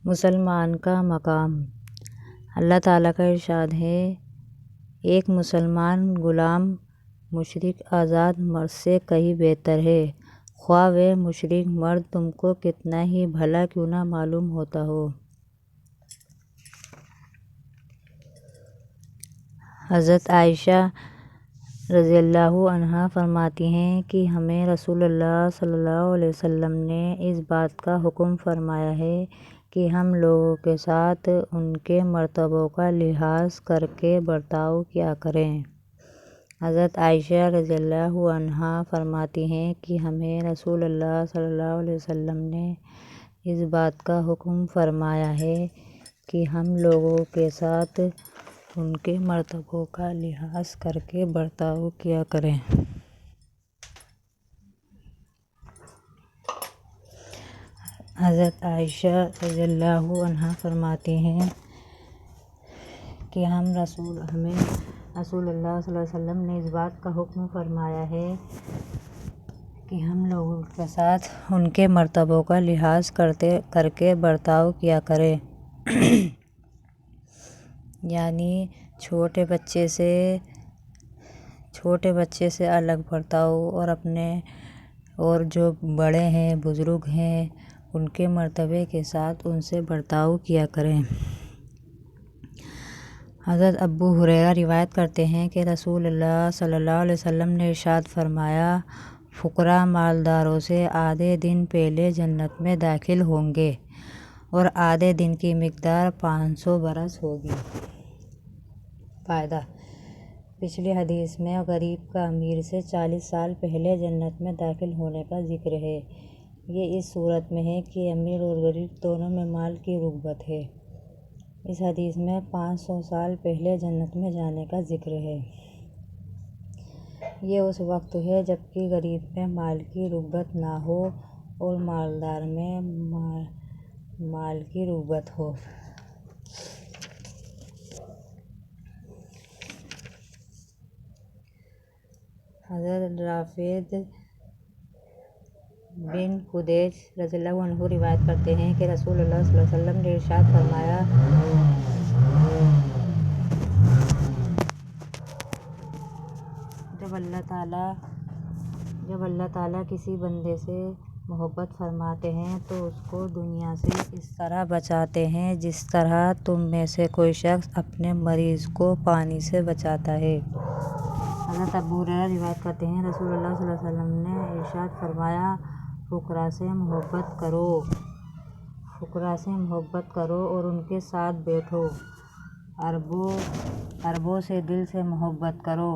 مسلمان کا مقام۔ اللہ تعالیٰ کا ارشاد ہے، ایک مسلمان غلام مشرک آزاد مرد سے کہیں بہتر ہے، خواہ وہ مشرک مرد تم کو کتنا ہی بھلا کیوں نہ معلوم ہوتا ہو۔ حضرت عائشہ رضی اللہ عنہا فرماتی ہیں کہ ہمیں رسول اللہ صلی اللہ علیہ وسلم نے اس بات کا حکم فرمایا ہے کہ ہم لوگوں کے ساتھ ان کے مرتبوں کا لحاظ کر کے برتاؤ کیا کریں۔ حضرت عائشہ رضی اللہ عنہا فرماتی ہیں کہ ہمیں رسول اللہ صلی اللہ علیہ وسلم نے اس بات کا حکم فرمایا ہے کہ ہم لوگوں کے ساتھ ان کے مرتبوں کا لحاظ کر کے برتاؤ کیا کریں۔ حضرت عائشہ رضی اللہ عنہا فرماتی ہیں کہ ہمیں رسول اللہ صلی اللہ علیہ وسلم نے اس بات کا حکم فرمایا ہے کہ ہم لوگوں کے ساتھ ان کے مرتبوں کا لحاظ کر کے برتاؤ کیا کریں، یعنی چھوٹے بچے سے الگ برتاؤ اور جو بڑے ہیں، بزرگ ہیں، ان کے مرتبے کے ساتھ ان سے برتاؤ کیا کریں۔ حضرت ابو ہریرہ روایت کرتے ہیں کہ رسول اللہ صلی اللہ علیہ وسلم نے ارشاد فرمایا، فقراء مالداروں سے آدھے دن پہلے جنت میں داخل ہوں گے اور آدھے دن کی مقدار 500 برس ہوگی۔ فائدہ: پچھلی حدیث میں غریب کا امیر سے 40 سال پہلے جنت میں داخل ہونے کا ذکر ہے۔ یہ اس صورت میں ہے کہ امیر اور غریب دونوں میں مال کی رغبت ہے۔ اس حدیث میں 500 سال پہلے جنت میں جانے کا ذکر ہے۔ یہ اس وقت ہے جبکہ غریب میں مال کی رغبت نہ ہو اور مالدار میں مال کی رغبت ہو۔ حضرت رافع بن خدیج رضی اللہ عنہ روایت کرتے ہیں کہ رسول اللہ صلی اللہ علیہ وسلم نے ارشاد فرمایا، جب اللہ تعالیٰ کسی بندے سے محبت فرماتے ہیں تو اس کو دنیا سے اس طرح بچاتے ہیں جس طرح تم میں سے کوئی شخص اپنے مریض کو پانی سے بچاتا ہے۔ حضرت ابو ہریرہ روایت کرتے ہیں، رسول اللہ صلی اللہ علیہ وسلم نے ارشاد فرمایا، فقراء سے محبت کرو اور ان کے ساتھ بیٹھو، اربوں سے دل سے محبت کرو،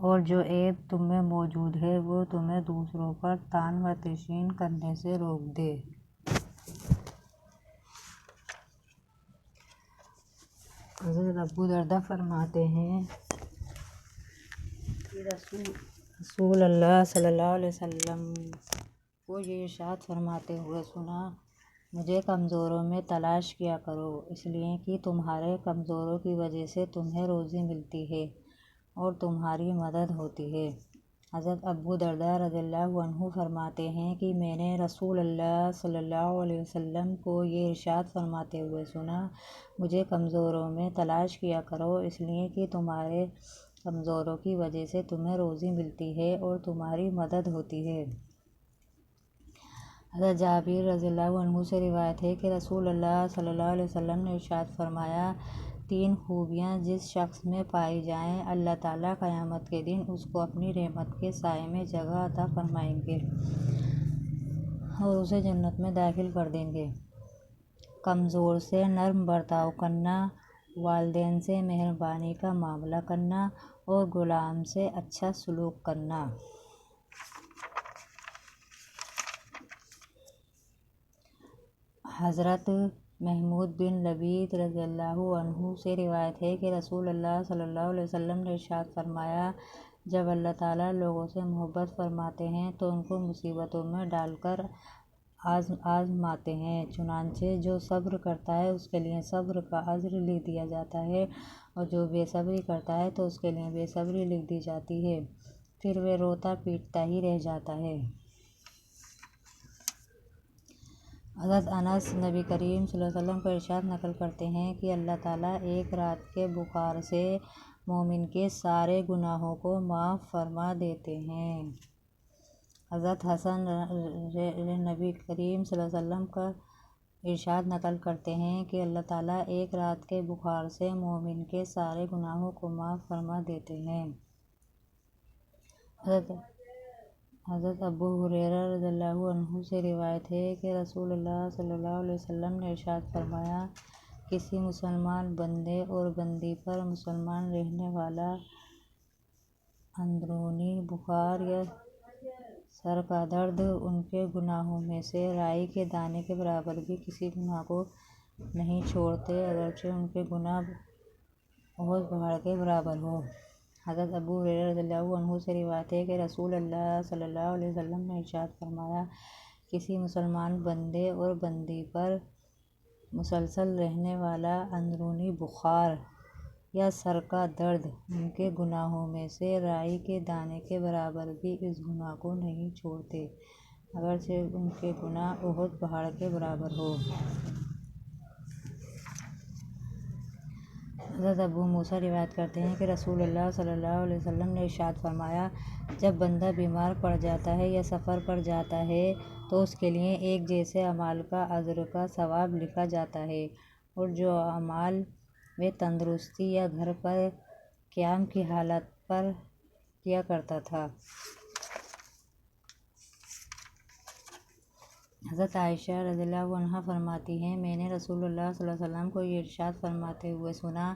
اور جو عیب تم میں موجود ہے وہ تمہیں دوسروں پر طعن و تشنیع کرنے سے روک دے۔ حضرت ابو درداء فرماتے ہیں کہ رسول اللہ صلی اللہ علیہ وسلم کو یہ ارشاد فرماتے ہوئے سنا، مجھے کمزوروں میں تلاش کیا کرو، اس لیے کہ تمہارے کمزوروں کی وجہ سے تمہیں روزی ملتی ہے اور تمہاری مدد ہوتی ہے۔ حضرت ابو درداء رضی اللہ عنہ فرماتے ہیں کہ میں نے رسول اللہ صلی اللہ علیہ وسلم کو یہ ارشاد فرماتے ہوئے سنا، مجھے کمزوروں میں تلاش کیا کرو، اس لیے کہ تمہارے کمزوروں کی وجہ سے تمہیں روزی ملتی ہے اور تمہاری مدد ہوتی ہے۔ حضرت جابر رضی اللہ عنہ سے روایت ہے کہ رسول اللہ صلی اللہ علیہ وسلم نے ارشاد فرمایا، 3 خوبیاں جس شخص میں پائی جائیں، اللہ تعالیٰ قیامت کے دن اس کو اپنی رحمت کے سائے میں جگہ عطا فرمائیں گے اور اسے جنت میں داخل کر دیں گے۔ کمزور سے نرم برتاؤ کرنا، والدین سے مہربانی کا معاملہ کرنا اور غلام سے اچھا سلوک کرنا۔ حضرت محمود بن لبید رضی اللہ عنہ سے روایت ہے کہ رسول اللہ صلی اللہ علیہ وسلم نے ارشاد فرمایا، جب اللہ تعالیٰ لوگوں سے محبت فرماتے ہیں تو ان کو مصیبتوں میں ڈال کر آزماتے ہیں، چنانچہ جو صبر کرتا ہے اس کے لیے صبر کا اجر لکھ دیا جاتا ہے اور جو بے صبری کرتا ہے تو اس کے لیے بے صبری لکھ دی جاتی ہے، پھر وہ روتا پیٹتا ہی رہ جاتا ہے۔ حضرت انس نبی کریم صلی اللہ علیہ وسلم کو ارشاد نقل کرتے ہیں کہ اللہ تعالیٰ ایک رات کے بخار سے مومن کے سارے گناہوں کو معاف فرما دیتے ہیں۔ حضرت حسن نبی کریم صلی اللہ علیہ وسلم کا ارشاد نقل کرتے ہیں کہ اللہ تعالیٰ ایک رات کے بخار سے مومن کے سارے گناہوں کو معاف فرما دیتے ہیں۔ حضرت ابو ہریرہ رضی اللہ عنہ سے روایت ہے کہ رسول اللہ صلی اللہ علیہ وسلم نے ارشاد فرمایا، کسی مسلمان بندے اور بندی پر مسلمان رہنے والا اندرونی بخار یا سر کا درد ان کے گناہوں میں سے رائی کے دانے کے برابر بھی کسی گناہ کو نہیں چھوڑتے، اگرچہ ان کے گناہ احد پہاڑ کے برابر ہو۔ حضرت ابو ہریرہ رضی اللہ عنہ سے روایت ہے کہ رسول اللہ صلی اللہ علیہ وسلم نے ارشاد فرمایا، کسی مسلمان بندے اور بندی پر مسلسل رہنے والا اندرونی بخار یا سر کا درد ان کے گناہوں میں سے رائی کے دانے کے برابر بھی اس گناہ کو نہیں چھوڑتے، اگرچہ ان کے گناہ احد پہاڑ کے برابر ہو۔ حضرت ابو موسیٰ روایت کرتے ہیں کہ رسول اللہ صلی اللہ علیہ وسلم نے ارشاد فرمایا، جب بندہ بیمار پڑ جاتا ہے یا سفر پر جاتا ہے تو اس کے لیے ایک جیسے اعمال کا اجر کا ثواب لکھا جاتا ہے، اور جو اعمال وہ تندرستی یا گھر پر قیام کی حالت پر کیا کرتا تھا۔ حضرت عائشہ رضی اللہ عنہا فرماتی ہیں، میں نے رسول اللہ صلی اللہ علیہ وسلم کو یہ ارشاد فرماتے ہوئے سنا،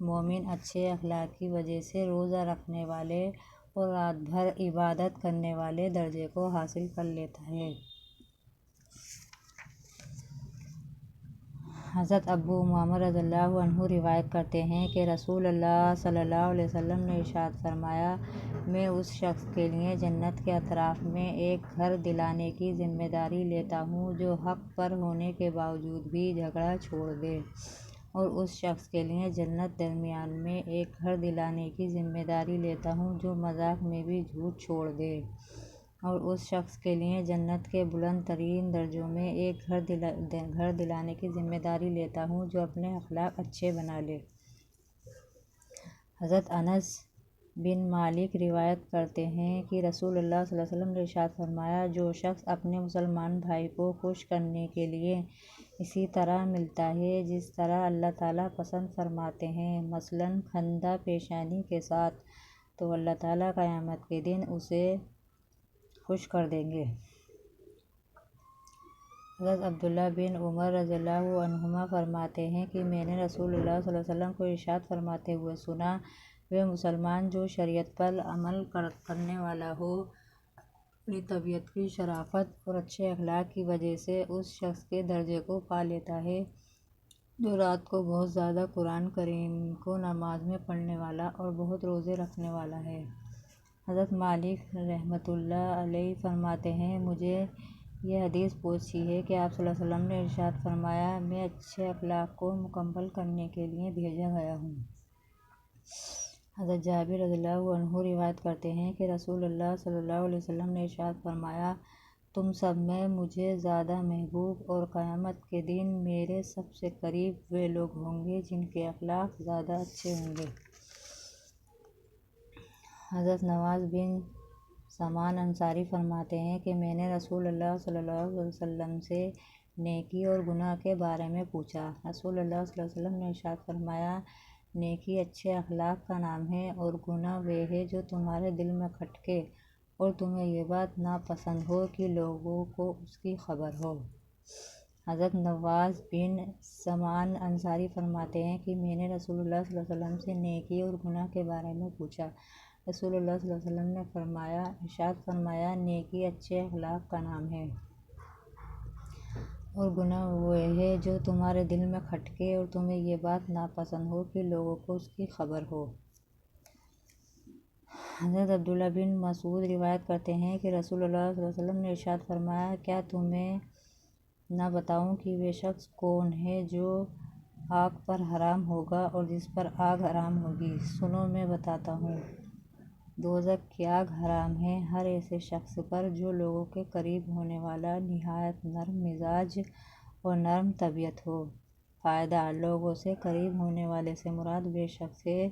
مومن اچھے اخلاق کی وجہ سے روزہ رکھنے والے اور رات بھر عبادت کرنے والے درجے کو حاصل کر لیتا ہے۔ حضرت ابو امامہ رضی اللہ عنہ روایت کرتے ہیں کہ رسول اللہ صلی اللہ علیہ وسلم نے ارشاد فرمایا، میں اس شخص کے لیے جنت کے اطراف میں ایک گھر دلانے کی ذمہ داری لیتا ہوں جو حق پر ہونے کے باوجود بھی جھگڑا چھوڑ دے، اور اس شخص کے لیے جنت درمیان میں ایک گھر دلانے کی ذمہ داری لیتا ہوں جو مذاق میں بھی جھوٹ چھوڑ دے، اور اس شخص کے لیے جنت کے بلند ترین درجوں میں ایک گھر دلانے کی ذمہ داری لیتا ہوں جو اپنے اخلاق اچھے بنا لے۔ حضرت انس بن مالک روایت کرتے ہیں کہ رسول اللہ صلی اللہ علیہ وسلم نے ارشاد فرمایا، جو شخص اپنے مسلمان بھائی کو خوش کرنے کے لیے اسی طرح ملتا ہے جس طرح اللہ تعالیٰ پسند فرماتے ہیں، مثلاً خندہ پیشانی کے ساتھ، تو اللہ تعالیٰ قیامت کے دن اسے خوش کر دیں گے۔ حضرت عبداللہ بن عمر رضی اللہ عنہما فرماتے ہیں کہ میں نے رسول اللہ صلی اللہ علیہ وسلم کو ارشاد فرماتے ہوئے سنا، وہ مسلمان جو شریعت پر عمل کرنے والا ہو، اپنی طبیعت کی شرافت اور اچھے اخلاق کی وجہ سے اس شخص کے درجے کو پا لیتا ہے جو رات کو بہت زیادہ قرآن کریم کو نماز میں پڑھنے والا اور بہت روزے رکھنے والا ہے۔ حضرت مالک رحمۃ اللہ علیہ فرماتے ہیں، مجھے یہ حدیث پہنچی ہے کہ آپ صلی اللہ علیہ وسلم نے ارشاد فرمایا، میں اچھے اخلاق کو مکمل کرنے کے لیے بھیجا گیا ہوں۔ حضرت جابر رضی اللہ عنہ روایت کرتے ہیں کہ رسول اللہ صلی اللہ علیہ وسلم نے ارشاد فرمایا، تم سب میں مجھے زیادہ محبوب اور قیامت کے دن میرے سب سے قریب وہ لوگ ہوں گے جن کے اخلاق زیادہ اچھے ہوں گے۔ حضرت نواس بن سمان انصاری فرماتے ہیں کہ میں نے رسول اللہ صلی اللہ علیہ وسلم سے نیکی اور گناہ کے بارے میں پوچھا۔ رسول اللہ صلی اللہ علیہ وسلم نے ارشاد فرمایا، نیکی اچھے اخلاق کا نام ہے، اور گناہ وہ ہے جو تمہارے دل میں کھٹکے اور تمہیں یہ بات ناپسند ہو کہ لوگوں کو اس کی خبر ہو۔ حضرت نواس بن سمان انصاری فرماتے ہیں کہ میں نے رسول اللہ صلی اللہ علیہ وسلم سے نیکی اور گناہ کے بارے میں پوچھا۔ رسول اللہ صلی اللہ علیہ وسلم نے ارشاد فرمایا، نیکی اچھے اخلاق کا نام ہے، اور گناہ وہ ہے جو تمہارے دل میں کھٹکے اور تمہیں یہ بات ناپسند ہو کہ لوگوں کو اس کی خبر ہو۔ حضرت عبداللہ بن مسعود روایت کرتے ہیں کہ رسول اللہ صلی اللہ علیہ وسلم نے ارشاد فرمایا، کیا تمہیں نہ بتاؤں کہ وہ شخص کون ہے جو آگ پر حرام ہوگا اور جس پر آگ حرام ہوگی؟ سنو میں بتاتا ہوں۔ دوزخ کی آگ حرام ہے ہر ایسے شخص پر جو لوگوں کے قریب ہونے والا، نہایت نرم مزاج اور نرم طبیعت ہو۔ فائدہ: لوگوں سے قریب ہونے والے سے مراد وہ شخص ہے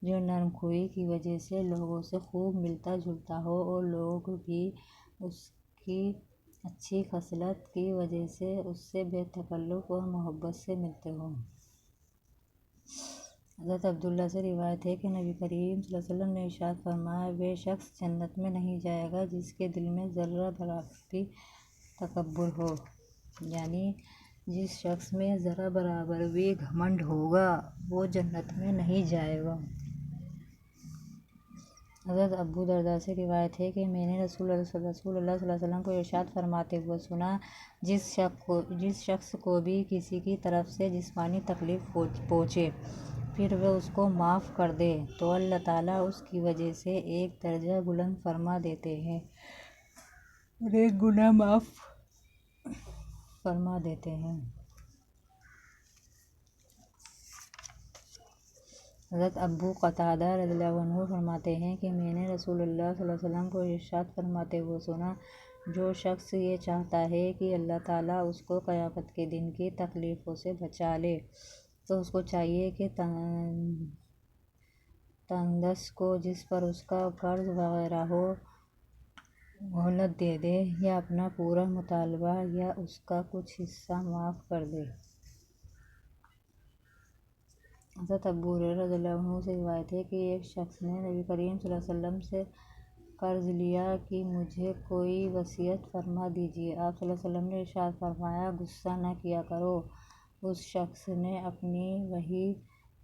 جو نرم خوئی کی وجہ سے لوگوں سے خوب ملتا جلتا ہو اور لوگ بھی اس کی اچھی خصلت کی وجہ سے اس سے بے تکلف اور محبت سے ملتے ہوں۔ حضرت عبداللہ سے روایت ہے کہ نبی کریم صلی اللہ علیہ وسلم نے ارشاد فرمایا، وہ شخص جنت میں نہیں جائے گا جس کے دل میں ذرہ برابر بھی تکبر ہو، یعنی جس شخص میں ذرہ برابر بھی گھمنڈ ہوگا وہ جنت میں نہیں جائے گا۔ حضرت ابو درداء سے روایت ہے کہ میں نے رسول اللہ صلی اللہ علیہ وسلم کو ارشاد فرماتے ہوئے سنا، جس شخص کو بھی کسی کی طرف سے جسمانی تکلیف پہنچے پھر وہ اس کو معاف کر دے تو اللہ تعالیٰ اس کی وجہ سے ایک درجہ بلند فرما دیتے ہیں اور ایک گناہ معاف فرما دیتے ہیں۔ حضرت ابو قتادہ رضی اللہ عنہ فرماتے ہیں کہ میں نے رسول اللہ صلی اللہ علیہ وسلم کو ارشاد فرماتے ہوئے سنا، جو شخص یہ چاہتا ہے کہ اللہ تعالیٰ اس کو قیامت کے دن کی تکلیفوں سے بچا لے تو اس کو چاہیے کہ تنگ دست کو جس پر اس کا قرض وغیرہ ہو مہلت دے دے یا اپنا پورا مطالبہ یا اس کا کچھ حصہ معاف کر دے۔ حضرت ابو ہریرہ رضی اللہ عنہ سے روایت ہے کہ ایک شخص نے نبی کریم صلی اللہ علیہ وسلم سے قرض لیا کہ مجھے کوئی وصیت فرما دیجیے۔ آپ صلی اللہ علیہ وسلم نے ارشاد فرمایا، غصہ نہ کیا کرو۔ اس شخص نے اپنی وہی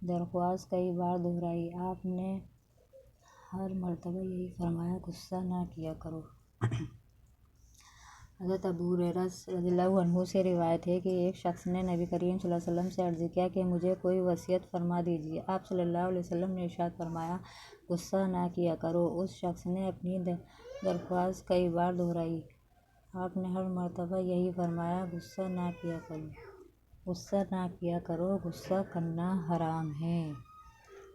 درخواست کئی بار دہرائی، آپ نے ہر مرتبہ یہی فرمایا، غصہ نہ کیا کرو۔ حضرت ابو ہریرہ رضی اللہ عنہ سے روایت ہے کہ ایک شخص نے نبی کریم صلی اللہ علیہ وسلم سے عرض کیا کہ مجھے کوئی وصیت فرما دیجیے۔ آپ صلی اللہ علیہ وسلم نے ارشاد فرمایا، غصہ نہ کیا کرو۔ اس شخص نے اپنی درخواست کئی بار دہرائی، آپ نے ہر مرتبہ یہی فرمایا، غصہ نہ کیا کرو، غصہ نہ کیا کرو، غصہ کرنا حرام ہے۔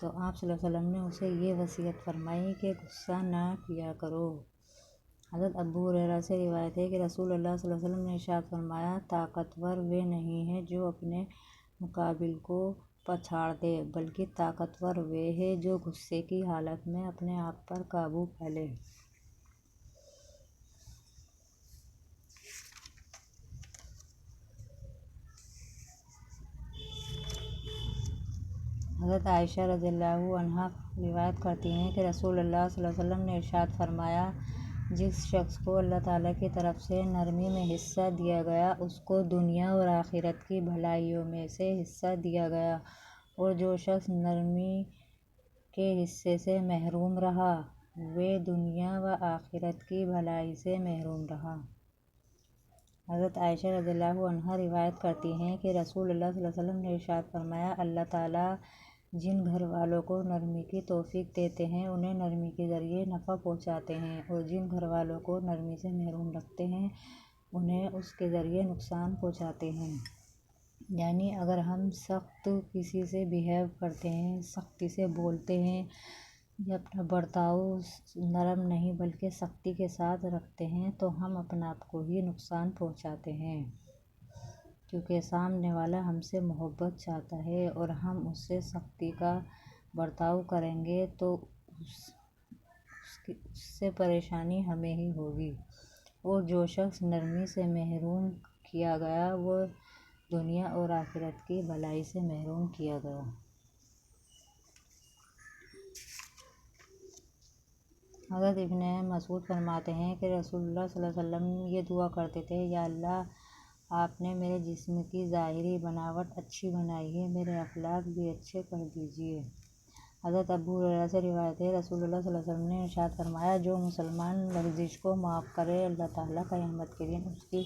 تو آپ صلی اللہ علیہ وسلم نے اسے یہ وصیت فرمائی کہ غصہ نہ کیا کرو۔ حضرت ابو ہریرہ سے روایت ہے کہ رسول اللہ صلی اللہ علیہ وسلم نے ارشاد فرمایا، طاقتور وہ نہیں ہے جو اپنے مقابل کو پچھاڑ دے بلکہ طاقتور وہ ہے جو غصے کی حالت میں اپنے آپ پر قابو پا لے۔ حضرت عائشہ رضی اللہ عنہا روایت کرتی ہیں کہ رسول اللہ صلی اللہ علیہ وسلم نے ارشاد فرمایا، جس شخص کو اللہ تعالیٰ کی طرف سے نرمی میں حصہ دیا گیا اس کو دنیا اور آخرت کی بھلائیوں میں سے حصہ دیا گیا، اور جو شخص نرمی کے حصے سے محروم رہا وہ دنیا و آخرت کی بھلائی سے محروم رہا۔ حضرت عائشہ رضی اللہ عنہا روایت کرتی ہیں کہ رسول اللہ صلی اللہ علیہ وسلم نے ارشاد فرمایا، اللہ تعالیٰ جن گھر والوں کو نرمی کی توفیق دیتے ہیں انہیں نرمی کے ذریعے نفع پہنچاتے ہیں، اور جن گھر والوں کو نرمی سے محروم رکھتے ہیں انہیں اس کے ذریعے نقصان پہنچاتے ہیں۔ یعنی اگر ہم سخت کسی سے بیہیو کرتے ہیں، سختی سے بولتے ہیں یا اپنا برتاؤ نرم نہیں بلکہ سختی کے ساتھ رکھتے ہیں تو ہم اپنا آپ کو ہی نقصان پہنچاتے ہیں، کیونکہ سامنے والا ہم سے محبت چاہتا ہے اور ہم اس سے سختی کا برتاؤ کریں گے تو اس سے پریشانی ہمیں ہی ہوگی، اور جو شخص نرمی سے محروم کیا گیا وہ دنیا اور آخرت کی بھلائی سے محروم کیا گیا۔ حضرت ابن مسعود فرماتے ہیں کہ رسول اللہ صلی اللہ علیہ وسلم یہ دعا کرتے تھے، یا اللہ، آپ نے میرے جسم کی ظاہری بناوٹ اچھی بنائی ہے، میرے اخلاق بھی اچھے کر دیجیے۔ حضرت ابو ہریرہ سے روایت ہے، رسول اللہ صلی اللہ علیہ وسلم نے ارشاد فرمایا، جو مسلمان لغزش کو معاف کرے اللہ تعالیٰ قیامت کے دن اس کی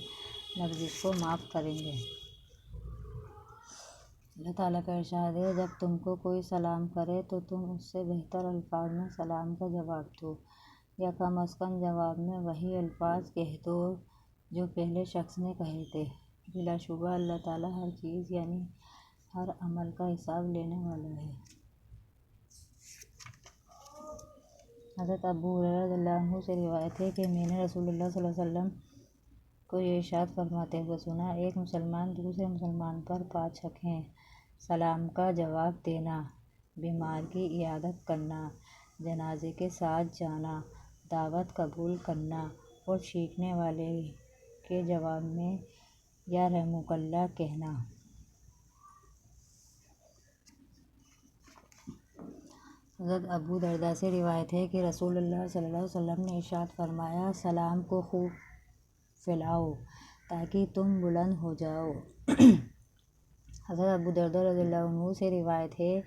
لغزش کو معاف کریں گے۔ اللہ تعالیٰ کا ارشاد ہے، جب تم کو کوئی سلام کرے تو تم اس سے بہتر الفاظ میں سلام کا جواب دو، یا کم از کم جواب میں وہی الفاظ کہہ دو جو پہلے شخص نے کہے تھے۔ بلا شبہ اللہ تعالیٰ ہر چیز یعنی ہر عمل کا حساب لینے والا ہے۔ حضرت ابو ہریرہ رضی اللہ عنہ سے روایت ہے کہ میں نے رسول اللہ صلی اللہ علیہ وسلم کو یہ ارشاد فرماتے ہوئے سنا، ایک مسلمان دوسرے مسلمان پر 5 حق ہیں: سلام کا جواب دینا، بیمار کی عیادت کرنا، جنازے کے ساتھ جانا، دعوت قبول کرنا اور چیخنے والے کے جواب میں یا رحمک اللہ کہنا۔ حضرت ابو درداء سے روایت ہے کہ رسول اللہ صلی اللہ علیہ وسلم نے ارشاد فرمایا، سلام کو خوب پھیلاؤ تاکہ تم بلند ہو جاؤ۔ حضرت ابو درداء رضی اللہ عنہ سے روایت ہے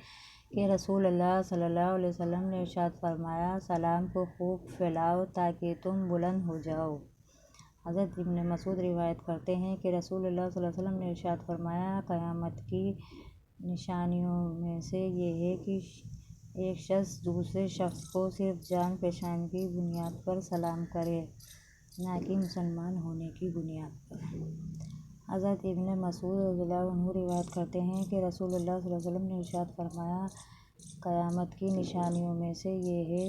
کہ رسول اللہ صلی اللہ علیہ وسلم نے ارشاد فرمایا، سلام کو خوب پھیلاؤ تاکہ تم بلند ہو جاؤ۔ حضرت ابن مسعود روایت کرتے ہیں کہ رسول اللہ صلی اللہ علیہ وسلم نے ارشاد فرمایا، قیامت کی نشانیوں میں سے یہ ہے کہ ایک شخص دوسرے شخص کو صرف جان پہچان کی بنیاد پر سلام کرے، نہ کہ مسلمان ہونے کی بنیاد پر۔ حضرت ابن مسعود رضی اللہ عنہ روایت کرتے ہیں کہ رسول اللہ صلی اللہ علیہ وسلم نے ارشاد فرمایا، قیامت کی نشانیوں میں سے یہ ہے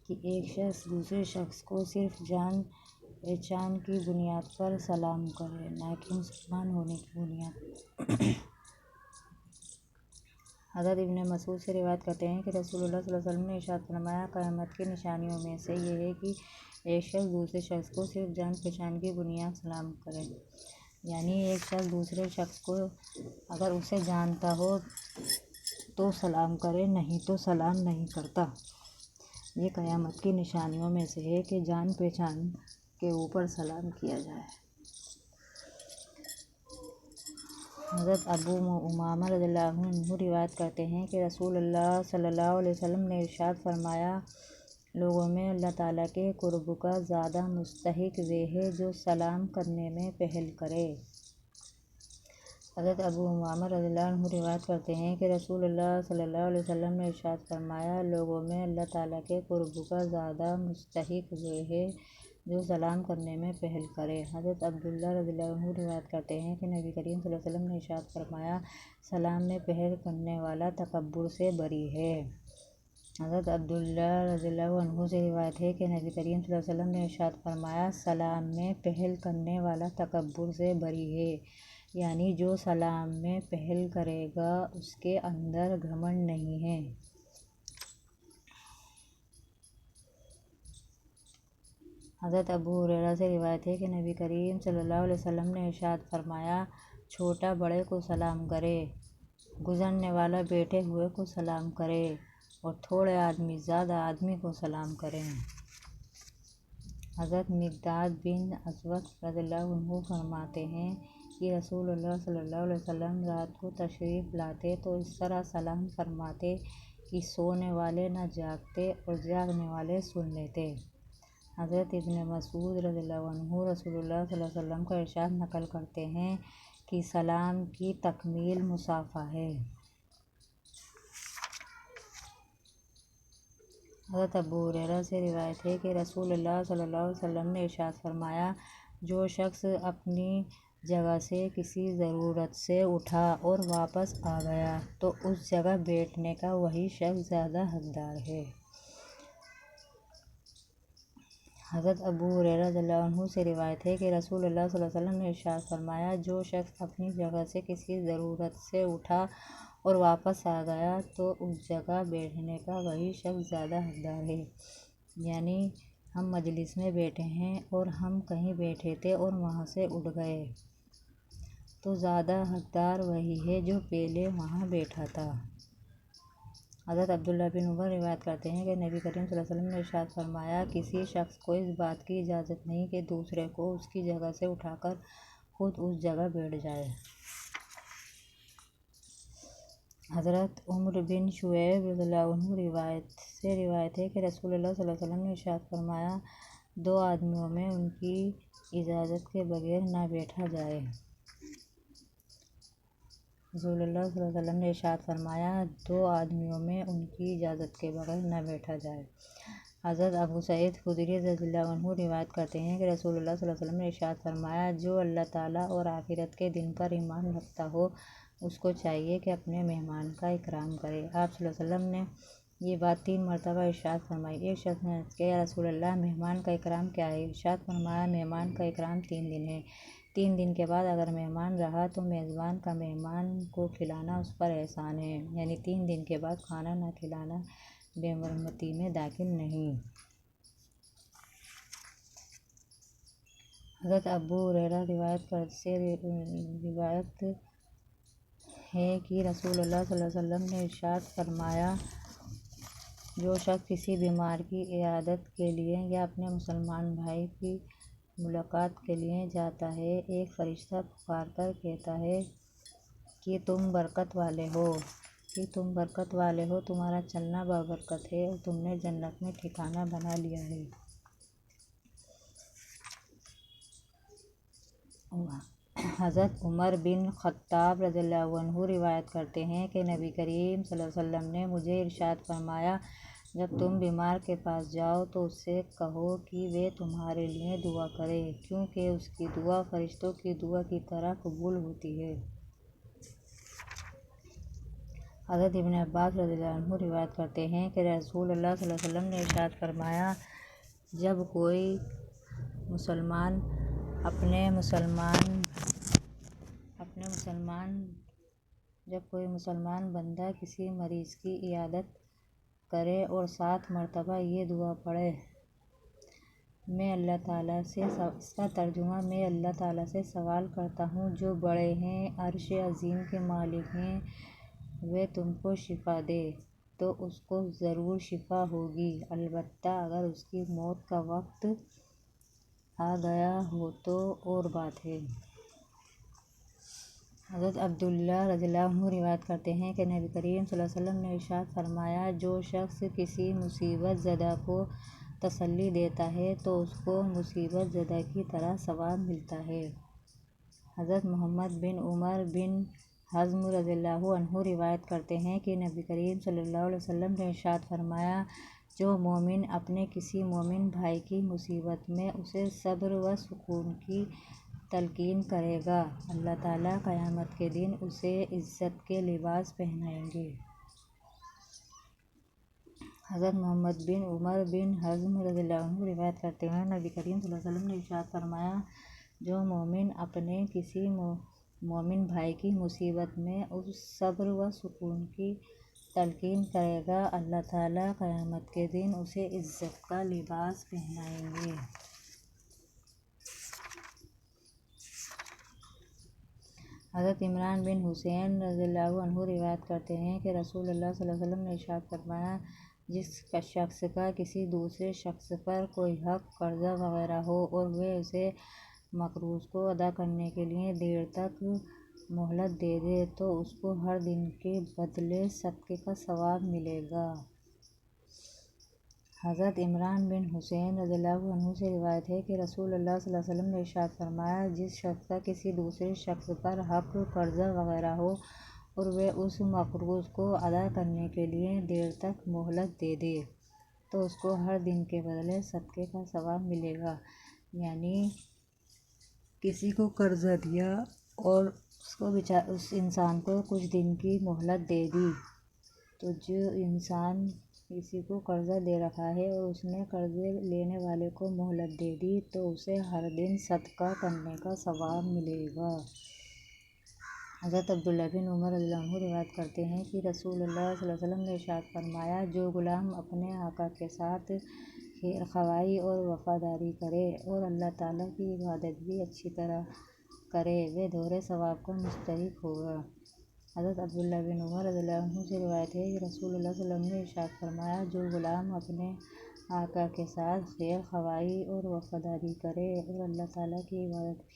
کہ ایک شخص دوسرے شخص کو صرف جان پہچان کی بنیاد پر سلام کرے، نہ کہ مسلمان ہونے کی بنیاد پر۔ حضرت ابن مسعود سے روایت کرتے ہیں کہ رسول اللہ صلی اللہ علیہ وسلم نے ارشاد فرمایا، قیامت کی نشانیوں میں سے یہ ہے کہ ایک شخص دوسرے شخص کو صرف جان پہچان کی بنیاد سلام کرے، یعنی ایک شخص دوسرے شخص کو اگر اسے جانتا ہو تو سلام کرے، نہیں تو سلام نہیں کرتا۔ یہ قیامت کی نشانیوں میں سے ہے کہ جان پہچان کے اوپر سلام کیا جائے۔ حضرت ابو امامہ رضی اللہ عنہ روایت کرتے ہیں کہ رسول اللہ صلی اللہ علیہ وسلم نے ارشاد فرمایا، لوگوں میں اللہ تعالیٰ کے قرب کا زیادہ مستحق وہ ہے جو سلام کرنے میں پہل کرے۔ حضرت ابو امامہ رضی اللہ عنہ روایت کرتے ہیں کہ رسول اللہ صلی اللہ علیہ وسلم نے ارشاد فرمایا، لوگوں میں اللہ تعالیٰ کے قرب کا زیادہ مستحق وہ ہے جو سلام کرنے میں پہل کرے۔ حضرت عبداللہ رضی اللہ عنہ روایت کرتے ہیں کہ نبی کریم صلی اللہ علیہ وسلم نے ارشاد فرمایا، سلام میں پہل کرنے والا تکبر سے بری ہے۔ حضرت عبداللہ رضی اللہ عنہ سے روایت ہے کہ نبی کریم صلی اللہ علیہ وسلم نے ارشاد فرمایا، سلام میں پہل کرنے والا تکبر سے بری ہے، یعنی جو سلام میں پہل کرے گا اس کے اندر گھمنڈ نہیں ہے۔ حضرت ابو ہریرہ سے روایت ہے کہ نبی کریم صلی اللہ علیہ وسلم نے ارشاد فرمایا، چھوٹا بڑے کو سلام کرے، گزرنے والا بیٹھے ہوئے کو سلام کرے اور تھوڑے آدمی زیادہ آدمی کو سلام کریں۔ حضرت مقداد بن اسود رضی اللہ عنہ فرماتے ہیں کہ رسول اللہ صلی اللہ علیہ وسلم رات کو تشریف لاتے تو اس طرح سلام فرماتے کہ سونے والے نہ جاگتے اور جاگنے والے سن لیتے۔ حضرت ابن مسعود رضی اللہ عنہ رسول اللہ صلی اللہ علیہ وسلم کا ارشاد نقل کرتے ہیں کہ سلام کی تکمیل مصافحہ ہے۔ حضرت ابو ہریرہ سے روایت ہے کہ رسول اللہ صلی اللہ علیہ وسلم نے ارشاد فرمایا، جو شخص اپنی جگہ سے کسی ضرورت سے اٹھا اور واپس آ گیا تو اس جگہ بیٹھنے کا وہی شخص زیادہ حقدار ہے۔ حضرت ابو ہریرہ رضی اللہ عنہ سے روایت ہے کہ رسول اللہ صلی اللہ علیہ وسلم نے ارشاد فرمایا، جو شخص اپنی جگہ سے کسی ضرورت سے اٹھا اور واپس آ گیا تو اس جگہ بیٹھنے کا وہی شخص زیادہ حقدار ہے، یعنی ہم مجلس میں بیٹھے ہیں اور ہم کہیں بیٹھے تھے اور وہاں سے اٹھ گئے تو زیادہ حقدار وہی ہے جو پہلے وہاں بیٹھا تھا۔ حضرت عبداللہ بن عمر روایت کرتے ہیں کہ نبی کریم صلی اللہ علیہ وسلم نے ارشاد فرمایا، کسی شخص کو اس بات کی اجازت نہیں کہ دوسرے کو اس کی جگہ سے اٹھا کر خود اس جگہ بیٹھ جائے۔ حضرت عمر بن شعیب رضی اللہ عنہ سے روایت ہے کہ رسول اللہ صلی اللہ علیہ وسلم نے ارشاد فرمایا، 2 آدمیوں میں ان کی اجازت کے بغیر نہ بیٹھا جائے۔ رسول اللہ صلی اللہ علیہ وسلم نے ارشاد فرمایا، 2 آدمیوں میں ان کی اجازت کے بغیر نہ بیٹھا جائے۔ حضرت ابو سعید خدری رضی اللہ عنہ روایت کرتے ہیں کہ رسول اللہ صلی اللہ علیہ وسلم نے ارشاد فرمایا، جو اللہ تعالیٰ اور آخرت کے دن پر ایمان رکھتا ہو اس کو چاہیے کہ اپنے مہمان کا اکرام کرے۔ آپ صلی اللہ علیہ وسلم نے یہ بات 3 مرتبہ ارشاد فرمائی۔ ایک شخص نے عرض کیا، یا رسول اللہ، مہمان کا اکرام کیا ہے؟ ارشاد فرمایا، مہمان کا اکرام 3 دن ہے۔ 3 دن کے بعد اگر مہمان رہا تو میزبان کا مہمان کو کھلانا اس پر احسان ہے، یعنی 3 دن کے بعد کھانا نہ کھلانا بے حرمتی میں داخل نہیں۔ حضرت ابو ہریرہ روایت ہے کہ رسول اللہ صلی اللہ علیہ وسلم نے ارشاد فرمایا، جو شخص کسی بیمار کی عیادت کے لیے یا اپنے مسلمان بھائی کی ملاقات کے لیے جاتا ہے، ایک فرشتہ پکار کر کہتا ہے کہ تم برکت والے ہو، تمہارا چلنا بابرکت ہے اور تم نے جنت میں ٹھکانہ بنا لیا ہے۔ حضرت عمر بن خطاب رضی اللہ عنہ روایت کرتے ہیں کہ نبی کریم صلی اللہ علیہ وسلم نے مجھے ارشاد فرمایا، جب تم بیمار کے پاس جاؤ تو اس سے کہو کہ وہ تمہارے لیے دعا کرے، کیونکہ اس کی دعا فرشتوں کی دعا کی طرح قبول ہوتی ہے۔ حضرت ابن عباس رضی اللہ عنہ روایت کرتے ہیں کہ رسول اللہ صلی اللہ علیہ وسلم نے ارشاد فرمایا، جب کوئی مسلمان بندہ کسی مریض کی عیادت کرے اور 7 مرتبہ یہ دعا پڑھے، اس کا ترجمہ، میں اللہ تعالیٰ سے سوال کرتا ہوں جو بڑے ہیں، عرش عظیم کے مالک ہیں، وہ تم کو شفا دے، تو اس کو ضرور شفا ہوگی، البتہ اگر اس کی موت کا وقت آ گیا ہو تو اور بات ہے۔ حضرت عبداللہ رضی اللہ عنہ روایت کرتے ہیں کہ نبی کریم صلی اللہ علیہ وسلم نے ارشاد فرمایا، جو شخص کسی مصیبت زدہ کو تسلی دیتا ہے تو اس کو مصیبت زدہ کی طرح ثواب ملتا ہے۔ حضرت محمد بن عمر بن حزم رضی اللہ عنہ روایت کرتے ہیں کہ نبی کریم صلی اللہ علیہ وسلم نے ارشاد فرمایا، جو مومن اپنے کسی مومن بھائی کی مصیبت میں اسے صبر و سکون کی تلقین کرے گا، اللہ تعالیٰ قیامت کے دن اسے عزت کے لباس پہنائیں گے۔ حضرت محمد بن عمر بن حزم رضی اللہ عنہ روایت کرتے ہیں، نبی کریم صلی اللہ علیہ وسلم نے ارشاد فرمایا، جو مومن اپنے کسی مومن بھائی کی مصیبت میں اس صبر و سکون کی تلقین کرے گا، اللہ تعالیٰ قیامت کے دن اسے عزت کا لباس پہنائیں گے۔ حضرت عمران بن حسین رضی اللہ عنہ روایت کرتے ہیں کہ رسول اللہ صلی اللہ علیہ وسلم نے ارشاد فرمایا، جس شخص کا کسی دوسرے شخص پر کوئی حق، قرضہ وغیرہ ہو اور وہ اسے مقروض کو ادا کرنے کے لیے دیر تک مہلت دے دے تو اس کو ہر دن کے بدلے صدقے کا ثواب ملے گا۔ حضرت عمران بن حسین رضی اللہ عنہ سے روایت ہے کہ رسول اللہ صلی اللہ علیہ وسلم نے ارشاد فرمایا، جس شخص کا کسی دوسرے شخص پر حق، قرضہ وغیرہ ہو اور وہ اس مقروض کو ادا کرنے کے لیے دیر تک مہلت دے دے تو اس کو ہر دن کے بدلے صدقے کا ثواب ملے گا، یعنی کسی کو قرضہ دیا اور اس انسان کو کچھ دن کی مہلت دے دی، تو جو انسان کسی کو قرضہ دے رکھا ہے اور اس نے قرضے لینے والے کو مہلت دے دی تو اسے ہر دن صدقہ کرنے کا ثواب ملے گا۔ حضرت عبداللہ بن عمر رضی اللہ عنہ روایت کرتے ہیں کہ رسول اللہ صلی اللہ علیہ وسلم نے ارشاد فرمایا، جو غلام اپنے آقا کے ساتھ خیر خواہی اور وفاداری کرے اور اللہ تعالیٰ کی عبادت بھی اچھی طرح کرے، وہ دوہرے ثواب کا مستحق ہوگا۔ حضرت عبداللہ بن عمر رضی اللہ عنہ سے روایت ہے کہ رسول اللہ صلی اللہ علیہ وسلم نے ارشاد فرمایا، جو غلام اپنے آقا کے ساتھ خیر خواہی اور وفاداری کرے اور اللہ تعالیٰ کی عبادت بھی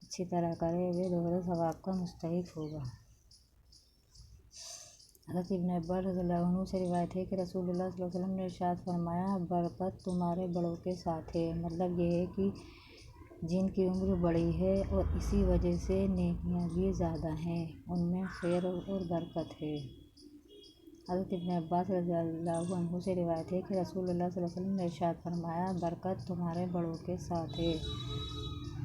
اچھی طرح کرے، وہ دوہرے ثواب کا مستحق ہوگا۔ حضرت ابن عباس رضی اللہ عنہ سے روایت ہے کہ رسول اللہ صلی اللہ علیہ وسلم نے ارشاد فرمایا، برکت تمہارے بڑوں کے ساتھ ہے، مطلب یہ ہے کہ جن کی عمر بڑی ہے اور اسی وجہ سے نیکیاں بھی زیادہ ہیں، ان میں خیر اور برکت ہے۔ حضرت ابن عباس رضی اللہ عنہ سے روایت ہے کہ رسول اللہ صلی اللہ علیہ وسلم نے ارشاد فرمایا، برکت تمہارے بڑوں کے ساتھ ہے۔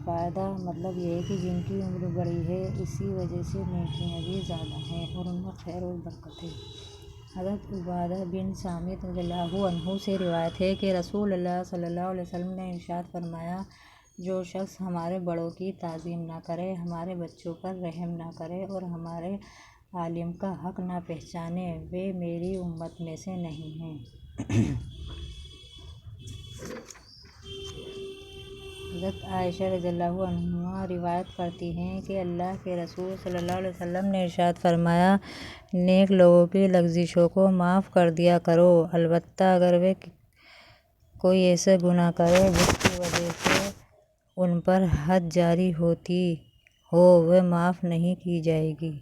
فائدہ مطلب یہ ہے کہ جن کی عمر بڑی ہے اسی وجہ سے نیکیاں بھی زیادہ ہیں اور ان میں خیر اور برکت ہے۔ حضرت عبادہ بن صامت رضی اللہ عنہ سے روایت ہے کہ رسول اللہ صلی اللہ علیہ وسلم نے ارشاد فرمایا، جو شخص ہمارے بڑوں کی تعظیم نہ کرے، ہمارے بچوں پر رحم نہ کرے اور ہمارے عالم کا حق نہ پہچانے، وہ میری امت میں سے نہیں ہیں۔ حضرت عائشہ رضی اللہ عنہا روایت کرتی ہیں کہ اللہ کے رسول صلی اللہ علیہ وسلم نے ارشاد فرمایا، نیک لوگوں کی لغزشوں کو معاف کر دیا کرو، البتہ اگر وہ کوئی ایسا گناہ کرے جس کی وجہ سے ان پر حد جاری ہوتی ہو، وہ معاف نہیں کی جائے گی۔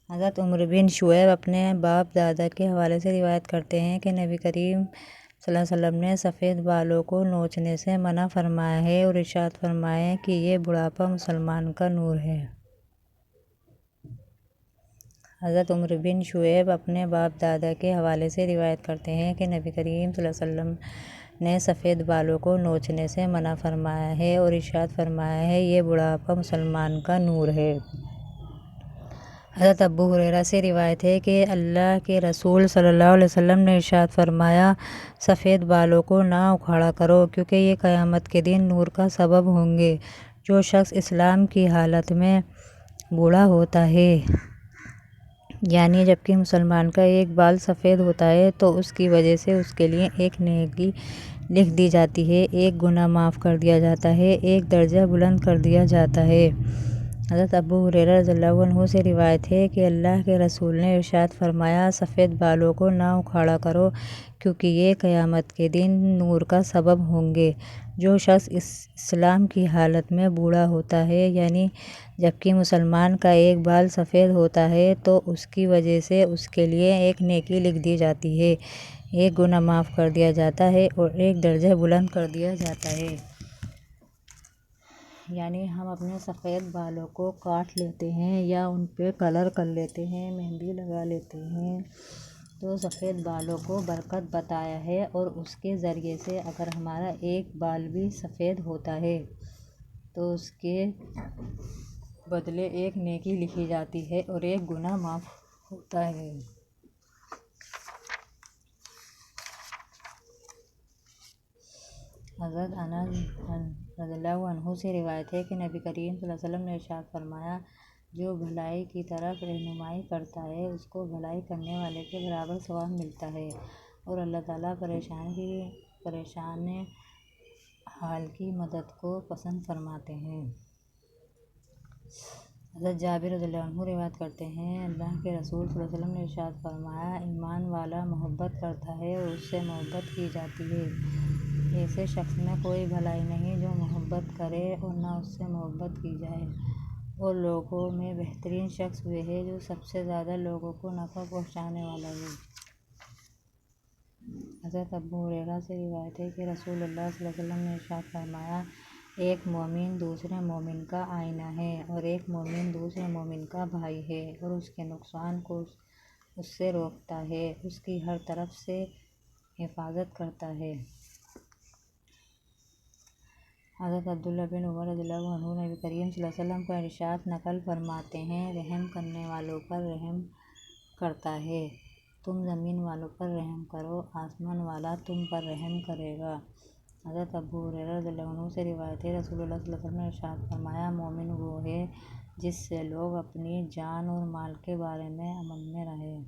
حضرت عمر بن شعیب اپنے باپ دادا کے حوالے سے روایت کرتے ہیں کہ نبی کریم صلی اللہ علیہ وسلم نے سفید بالوں کو نوچنے سے منع فرمایا ہے اور ارشاد فرمایا ہے کہ یہ بڑھاپا مسلمان کا نور ہے۔ حضرت عمر بن شعیب اپنے باپ دادا کے حوالے سے روایت کرتے ہیں کہ نبی کریم صلی اللہ علیہ وسلم نے سفید بالوں کو نوچنے سے منع فرمایا ہے اور ارشاد فرمایا ہے، یہ بڑھاپا مسلمان کا نور ہے۔ حضرت ابو ہریرہ سے روایت ہے کہ اللہ کے رسول صلی اللہ علیہ وسلم نے ارشاد فرمایا، سفید بالوں کو نہ اکھاڑا کرو کیونکہ یہ قیامت کے دن نور کا سبب ہوں گے۔ جو شخص اسلام کی حالت میں بوڑھا ہوتا ہے، یعنی جبکہ مسلمان کا ایک بال سفید ہوتا ہے تو اس کی وجہ سے اس کے لیے ایک نیکی لکھ دی جاتی ہے، ایک گناہ معاف کر دیا جاتا ہے، ایک درجہ بلند کر دیا جاتا ہے۔ حضرت ابو ہریرہ رضی اللہ عنہ سے روایت ہے کہ اللہ کے رسول نے ارشاد فرمایا، سفید بالوں کو نہ اکھاڑا کرو کیونکہ یہ قیامت کے دن نور کا سبب ہوں گے۔ جو شخص اسلام کی حالت میں بوڑھا ہوتا ہے، یعنی جبکہ مسلمان کا ایک بال سفید ہوتا ہے تو اس کی وجہ سے اس کے لیے ایک نیکی لکھ دی جاتی ہے، ایک گناہ معاف کر دیا جاتا ہے اور ایک درجہ بلند کر دیا جاتا ہے۔ یعنی ہم اپنے سفید بالوں کو کاٹ لیتے ہیں یا ان پہ کلر کر لیتے ہیں، مہندی لگا لیتے ہیں، تو سفید بالوں کو برکت بتایا ہے اور اس کے ذریعے سے اگر ہمارا ایک بال بھی سفید ہوتا ہے تو اس کے بدلے ایک نیکی لکھی جاتی ہے اور ایک گناہ معاف ہوتا ہے۔ حضرت انس رضی اللہ عنہ سے روایت ہے کہ نبی کریم صلی اللہ علیہ وسلم نے ارشاد فرمایا، جو بھلائی کی طرف رہنمائی کرتا ہے اس کو بھلائی کرنے والے کے برابر ثواب ملتا ہے اور اللہ تعالیٰ پریشان حال کی مدد کو پسند فرماتے ہیں۔ حضرت جابر رضی اللہ عنہ روایت کرتے ہیں، اللہ کے رسول صلی اللہ علیہ وسلم نے ارشاد فرمایا، ایمان والا محبت کرتا ہے اور اس سے محبت کی جاتی ہے۔ ایسے شخص میں کوئی بھلائی نہیں جو محبت کرے اور نہ اس سے محبت کی جائے، اور لوگوں میں بہترین شخص وہ ہے جو سب سے زیادہ لوگوں کو نفع پہنچانے والا ہے۔ حضرت ابو ہریرہ سے روایت ہے کہ رسول اللہ صلی اللہ علیہ وسلم نے ارشاد فرمایا، ایک مومن دوسرے مومن کا آئینہ ہے اور ایک مومن دوسرے مومن کا بھائی ہے اور اس کے نقصان کو اس سے روکتا ہے، اس کی ہر طرف سے حفاظت کرتا ہے۔ حضرت عبداللہ بن عمر رضی اللہ عنہ نبی کریم صلی اللہ علیہ وسلم کا ارشاد نقل فرماتے ہیں، رحم کرنے والوں پر رحم کرتا ہے، تم زمین والوں پر رحم کرو، آسمان والا تم پر رحم کرے گا۔ حضرت ابو ہریرہ رضی اللہ عنہ سے روایت ہے، رسول اللہ صلی اللہ علیہ وسلم نے ارشاد فرمایا، مومن وہ ہے جس سے لوگ اپنی جان اور مال کے بارے میں امن میں رہیں۔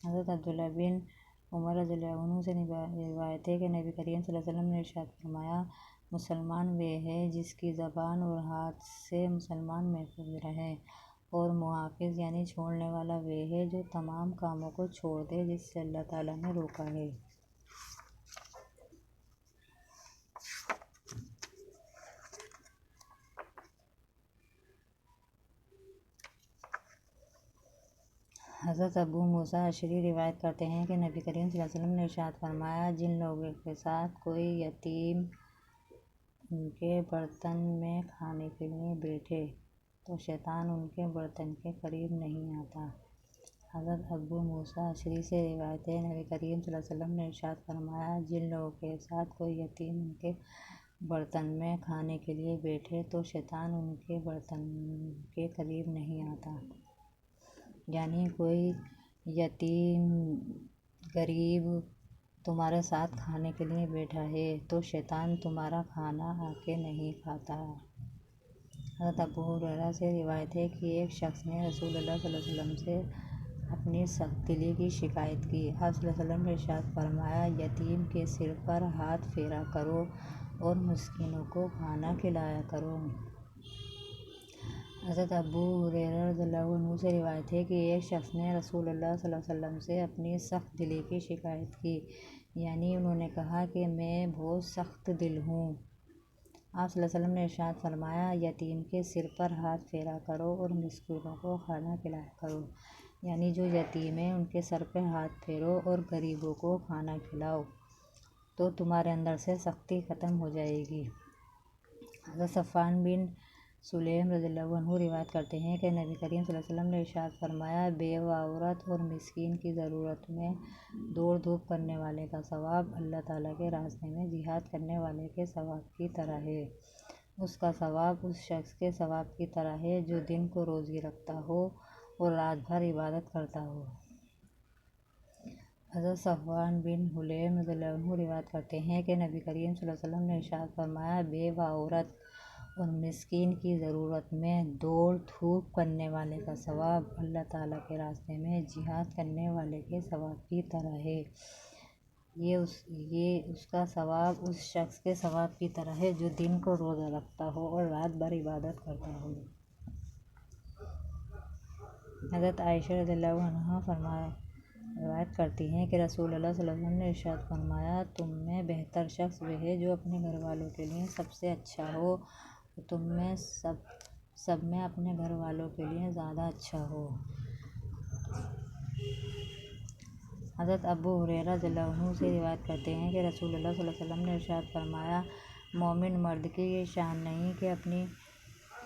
حضرت عبداللہ بن عمر رضی اللہ عنہ سے روایت ہے کہ نبی کریم صلی اللہ علیہ وسلم نے ارشاد فرمایا، مسلمان وہ ہے جس کی زبان اور ہاتھ سے مسلمان محفوظ رہیں، اور محافظ یعنی چھوڑنے والا وہ ہے جو تمام کاموں کو چھوڑ دے جس سے اللہ تعالیٰ نے روکا ہے۔ حضرت ابو موسیٰ اشعری روایت کرتے ہیں کہ نبی کریم صلی اللہ علیہ وسلم نے ارشاد فرمایا، جن لوگوں کے ساتھ کوئی یتیم ان کے برتن میں کھانے کے لیے بیٹھے تو شیطان ان کے برتن کے قریب نہیں آتا۔ حضرت ابو موسیٰ اشعری سے روایت ہے، نبی کریم صلی اللہ علیہ وسلم نے ارشاد فرمایا، جن لوگوں کے ساتھ کوئی یتیم ان کے برتن میں کھانے کے لیے بیٹھے تو شیطان ان کے برتن کے قریب نہیں آتا۔ یعنی کوئی یتیم غریب تمہارے ساتھ کھانے کے لیے بیٹھا ہے تو شیطان تمہارا کھانا آ کے نہیں کھاتا۔ حضرت ابو ہریرہ سے روایت ہے کہ ایک شخص نے رسول اللہ صلی اللہ علیہ وسلم سے اپنی سخت دلی کی شکایت کی۔ آپ صلی اللہ علیہ وسلم نے ارشاد فرمایا، یتیم کے سر پر ہاتھ پھیرا کرو اور مسکینوں کو کھانا کھلایا کرو۔ حضرت ابو ہریرہ رضی اللہ عنہ سے روایت ہے کہ ایک شخص نے رسول اللہ صلی اللہ علیہ وسلم سے اپنی سخت دلی کی شکایت کی، یعنی انہوں نے کہا کہ میں بہت سخت دل ہوں۔ آپ صلی اللہ علیہ وسلم نے ارشاد فرمایا، یتیم کے سر پر ہاتھ پھیرا کرو اور مسکینوں کو کھانا کھلایا کرو، یعنی جو یتیم ہیں ان کے سر پہ ہاتھ پھیرو اور غریبوں کو کھانا کھلاؤ تو تمہارے اندر سے سختی ختم ہو جائے گی۔ حضرت صفوان بن سلیم رضی اللہ عنہ روایت کرتے ہیں کہ نبی کریم صلی اللہ علیہ وسلم نے ارشاد فرمایا، بیوہ عورت اور مسکین کی ضرورت میں دوڑ دھوپ کرنے والے کا ثواب اللہ تعالیٰ کے راستے میں جہاد کرنے والے کے ثواب کی طرح ہے۔ اس کا ثواب اس شخص کے ثواب کی طرح ہے جو دن کو روزی رکھتا ہو اور رات بھر عبادت کرتا ہو۔ حضرت صفوان بن سلیم رضی اللہ عنہ روایت کرتے ہیں کہ نبی کریم صلی اللہ علیہ وسلم نے ارشاد فرمایا، بیوہ عورت اور مسکین کی ضرورت میں دوڑ دھوپ کرنے والے کا ثواب اللہ تعالیٰ کے راستے میں جہاد کرنے والے کے ثواب کی طرح ہے۔ یہ اس کا ثواب اس شخص کے ثواب کی طرح ہے جو دن کو روزہ رکھتا ہو اور رات بھر عبادت کرتا ہو۔ حضرت عائشہ رضی اللہ عنہا روایت کرتی ہیں کہ رسول اللہ صلی اللہ علیہ وسلم نے ارشاد فرمایا، تم میں بہتر شخص وہ ہے جو اپنے گھر والوں کے لیے سب سے اچھا ہو اور تم میں سب میں اپنے گھر والوں کے لیے زیادہ اچھا ہو۔ حضرت ابو ہریرہ رضی اللہ عنہ سے روایت کرتے ہیں کہ رسول اللہ صلی اللہ علیہ وسلم نے ارشاد فرمایا، مومن مرد کی یہ شان نہیں کہ اپنی